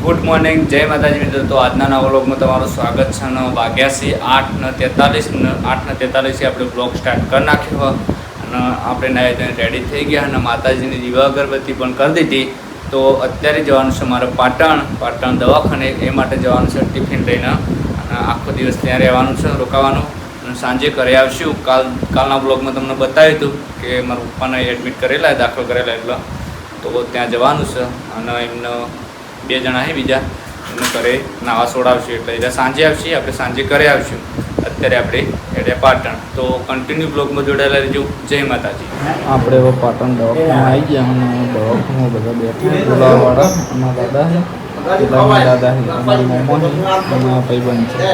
Good morning, જય માતાજી મિત્રો. તો આજના નવા વ્લોગમાં તમારું સ્વાગત છે. અને વાગ્યા છે 8:43 આપણે વ્લોગ સ્ટાર્ટ કરી નાખ્યો અને આપણે નાઈ રેડી થઈ ગયા અને માતાજીની દીવા અગરબત્તી પણ કરી દીધી. તો અત્યારે જવાનું છે મારે પાટણ દવાખાને. એ માટે જવાનું છે ટિફિન લઈને અને આખો દિવસ ત્યાં રહેવાનું છે, રોકાવાનું અને સાંજે ઘરે આવશું. કાલના વ્લોગમાં તમને બતાવ્યું હતું કે મારા પપ્પાને એડમિટ કરેલા, દાખલ કરેલા, એટલે તો ત્યાં જવાનું છે અને એમને 2 જણા છે બીજા, એમને ઘરે નાવા સોડાવશું એટલે એટલે સાંજે આવશે. આપણે સાંજે ઘરે આવશું. અત્યારે આપણે એટલે પાટણ. તો કન્ટિન્યુ બ્લોગમાં જોડાયેલા રહેજો. જય માતાજી. આપણે હવે પાટણ દવાખાને આવી ગયા અને દવાખાનામાં બધા બેઠા, બોલાવાવાળા અમારા દાદા છે, દાદા છે, અમારી મમ્મા છે, અમારા ભાઈબંધ છે,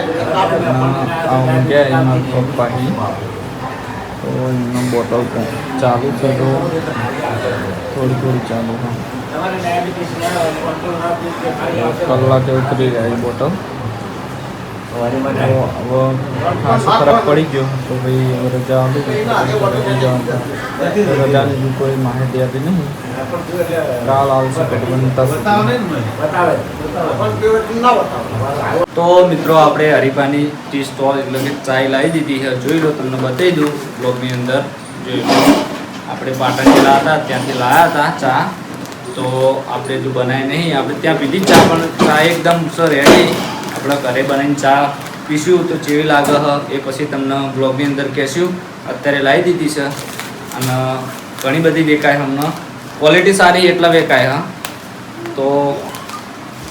આવું ગયા એના પપ્પા છે. તો એમનો બોટલ ચાલુ છે, તો થોડી ચાલુ છે. કલાકે ઉતરી જાય બોટલ. હવે ખાસ ફરક પડી ગયો તો ભાઈ રજા રજાની કોઈ માહિતી આપી નહીં. કાલ આવશે તો મિત્રો આપણે હરીફાની ટી સ્ટોલ એટલે કે ચાય લાવી દીધી છે. જોઈ લો, તમને બતાવી દઉં બ્લોગની અંદર. જોઈ લો, આપણે પાટણ ગયેલા હતા, ત્યાંથી લાવ્યા હતા ચા. તો આપણે જો બનાવી નહીં, આપણે ત્યાં પીધી ચા, પણ ચા એકદમ રેડી. આપણે ઘરે બનાવીને ચા પીશું તો જેવી લાગે એ પછી તમને બ્લોગની અંદર કહેશું. અત્યારે લાવી દીધી છે અને ઘણી બધી વેકાય, અમને ક્વોલિટી સારી એટલા વેકાય. તો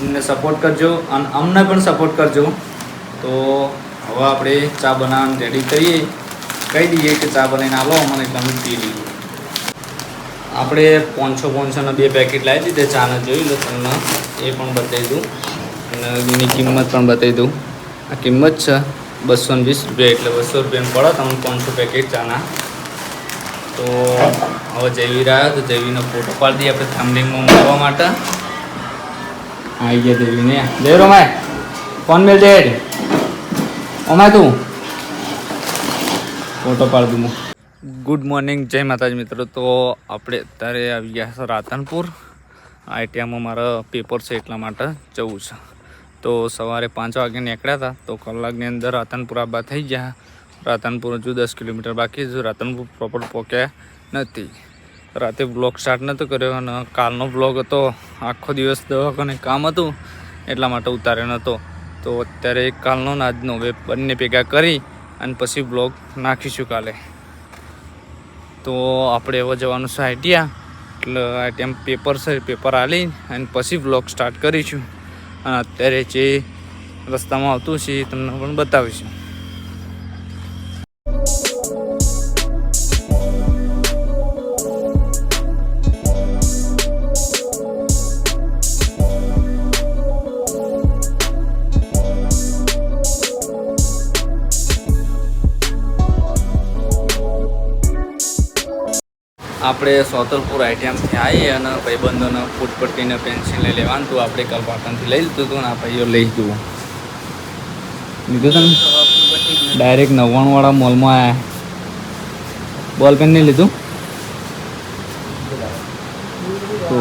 અમને સપોર્ટ કરજો અને અમને પણ સપોર્ટ કરજો. તો હવે આપણે ચા બનાવવાનું રેડી કરીએ, કહી દઈએ કે ચા બનાવીને આવો અમને, એટલે અમે પી લઈએ. આપણે 500 2 પેકેટ લાવી દીધે ચાને. જોઈ લો, તમને એ પણ બતાવી દઉં અને એની કિંમત પણ બતાવી દઉં. આ કિંમત છે 220 રૂપિયા, એટલે 200 રૂપિયાનું પડે તમને 500 પેકેટ ચાના. તો હવે જયવીર આવ્યો તો જયવીરનો ફોટો પાડી દઈએ આપણે થંબનેલમાં મૂકવા માટે. આવી ગયા જયવીરને. જય રોમાય ફોન મેળ દે ઓમાય, તું ફોટો પાડી દઉં. ગુડ મોર્નિંગ, જય માતાજી મિત્રો. તો આપણે અત્યારે આવી ગયા છે રાધનપુર. આઈટીઆઈમાં મારા પેપર છે એટલા માટે જવું છે. તો સવારે 5 વાગે નીકળ્યા હતા, તો કલાકની અંદર રાધનપુર આબા થઈ ગયા. રાધનપુર હજુ 10 કિલોમીટર બાકી છે. રાધનપુર પ્રોપર પહોંચ્યા નથી. રાતે બ્લોગ સ્ટાર્ટ નહોતો કર્યો અને કાલનો બ્લોગ હતો, આખો દિવસ દવાખાને કામ હતું એટલા માટે ઉતાર્યો નહોતો. તો અત્યારે કાલનો ને આજનો બંને ભેગા કરી અને પછી બ્લોગ નાખીશું કાલે. તો આપણે હવે જવાનું છે આઈટીઆઈ, એટલે આઈટીઆઈ પેપર છે, પેપર આલી અને પછી બ્લોગ સ્ટાર્ટ કરીશું. અને અત્યારે જે રસ્તામાં આવતું છે એ તમને પણ બતાવીશું. આપણે સોતલપુર આઈટીએમથી આવીએ અને ભાઈબંધોને ફૂટપટ્ટીને પેન્સિલને લેવાનું હતું. આપણે કાલ પાટણથી લઈ લીધું હતું ને આ ભાઈઓ લઈ જવું લીધું હતું ને. ડાયરેક્ટ 99 વાળા મોલમાં આવ્યા. બોલ પેન નહીં લીધું. તો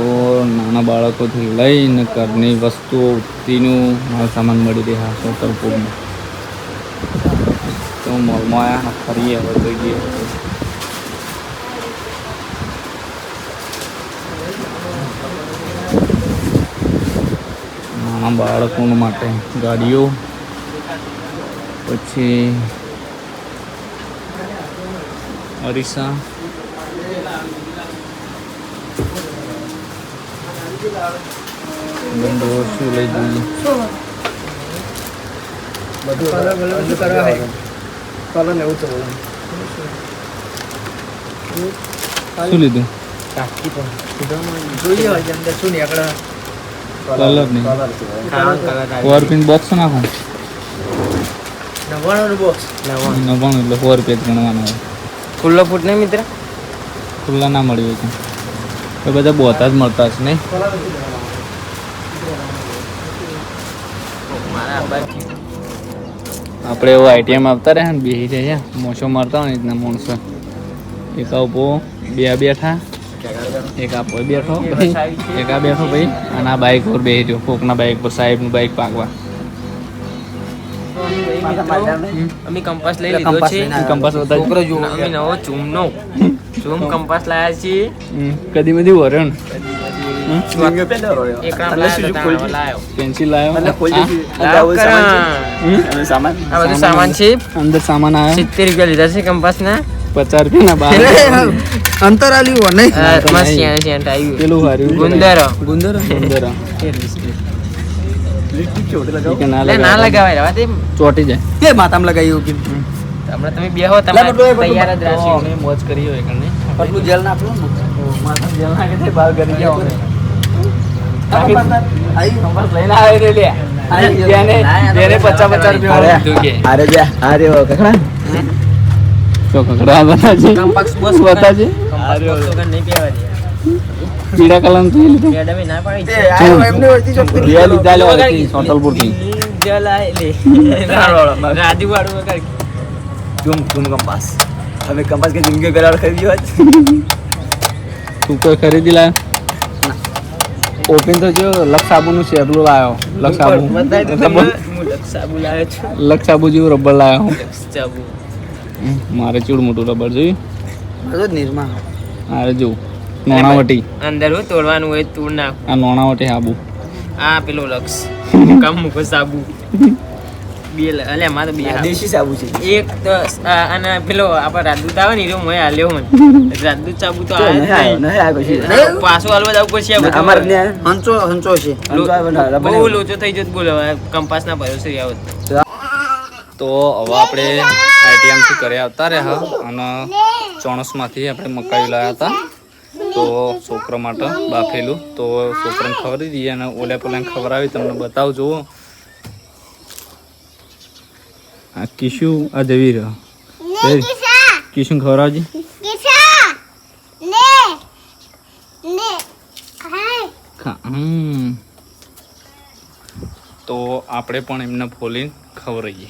નાના બાળકોથી લઈને ઘરની વસ્તુઓ ઉઠતીનું માલ સામાન મળી રહ્યા સોતલપુરમાં. તો મોલમાં આવ્યા, ફરીએ હવે જોઈએ. નાના બાળકો માટે ગાડીઓ, પછી અરીસા, બંધો શું લઈ જઈએ. શું લીધું? કલર નહીં, ₹4 બોક્સ નાખો. 99 એટલે 4 રૂપિયા ગણવાના હોય. ખુલ્લો ફૂટ નહીં મિત્ર, ખુલ્લા ના મળી હોય તો બધા બોતા જ મળતા છે નહીં. આપણે એવું આઈટીઆઈમાં આવતા રહ્યા ને બેસી જાય મોસો મારતા હોય ને એટલા માણસો. એકા ઉભો બે બેઠા એક આ પર બેઠો ભાઈ, એક આ બેઠો ભાઈ, અને આ બાઇક પર બેસી રહ્યો, કોકના બાઇક પર, સાહેબનું બાઇક પાકવા. અમે કંપાસ લઈ લીધો છે. કંપાસ છોકરો જો અમે નવો ચૂમનો ચૂમ કંપાસ લાયા છીએ. કદી બધી વરણ પેન્સિલ લાયો, સામાન છે. અંદર સામાન આવ્યો. 70 રૂપિયા લીધા છે કંપાસ ના. 50 રૂપિયા અંતર આલ્યું નહીં પેલું હાર્યું ગુંદર ના લગાવાય ચોટી જાય. એ માતામાં લગાવ્યું કે હમણાં તમે બેહો તમારે તૈયાર જ રાખશો. અમે મોજ કરી હોય કને પટલું જેલ નાખલું માથા જેલ નાખે છે બહાર કરી જાવ આઈ લઈને આવે રે લે જેને 50 રૂપિયા અરે બે અરે કકડા તો કકડા બતાજે કંપાસ બસ બતાજે કંપાસ બોક્સ વગર નહીં પહેવા દે. પીડા કલમ થી લીધું મેડમે ના પાડી છે. આયો એમને વળતી ચોકતી બે લીધા લે સોટલપુર થી જલાય લે રાજુ વાળું વગર तुम कंपास हमें कंपास की जिंदगी करार खरीदी होत તું કોઈ ખરીદી લાયો ઓપન તો જો લક્ષ સાબુ નું શેરલું લાયો. લક્ષ સાબુ બતાય તો હું લક્ષ સાબુ લાવ્યો છું. લક્ષ સાબુ જેવું રબર લાયો. લક્ષ સાબુ મારે ચૂડ મોટું રબર જોયું. બધો નિર્મા મારે જો નોણાવટી, અંદર હું તોડવાનું હોય તોડ નાખ. આ નોણાવટી સાબુ. આ પેલો લક્ષ કામ મૂકો સાબુ બે અલે માં તો બે દેશી સાબુ છે એક તો અને પેલો આપણે રાજદૂત આવે ને એનો મોય આલ્યો મને રાજદૂત સાબુ તો નહીં આ કશી પાછો હાલવા જવું પડશે આ બધું. અમાર ને હંચો છે બહુ લોચો થઈ જતો બોલો કંપાસ ના ભરોસે આવો. તો હવે આપણે આઈટીએમથી ઘરે આવતા રહ્યા અને ચોણસમાંથી આપણે મકાઈ લાવ્યા હતા. તો છોકરા માટે બાફેલું તો છોકરાને ખવડાવી દઈએ અને ઓલા પેલાને ખવડાવી તમને બતાવજો. આ કિશુ આ જવી રહ્યો કિશુ ખવડાવજી. તો આપણે પણ એમને ફોલીને ખવડાવીએ.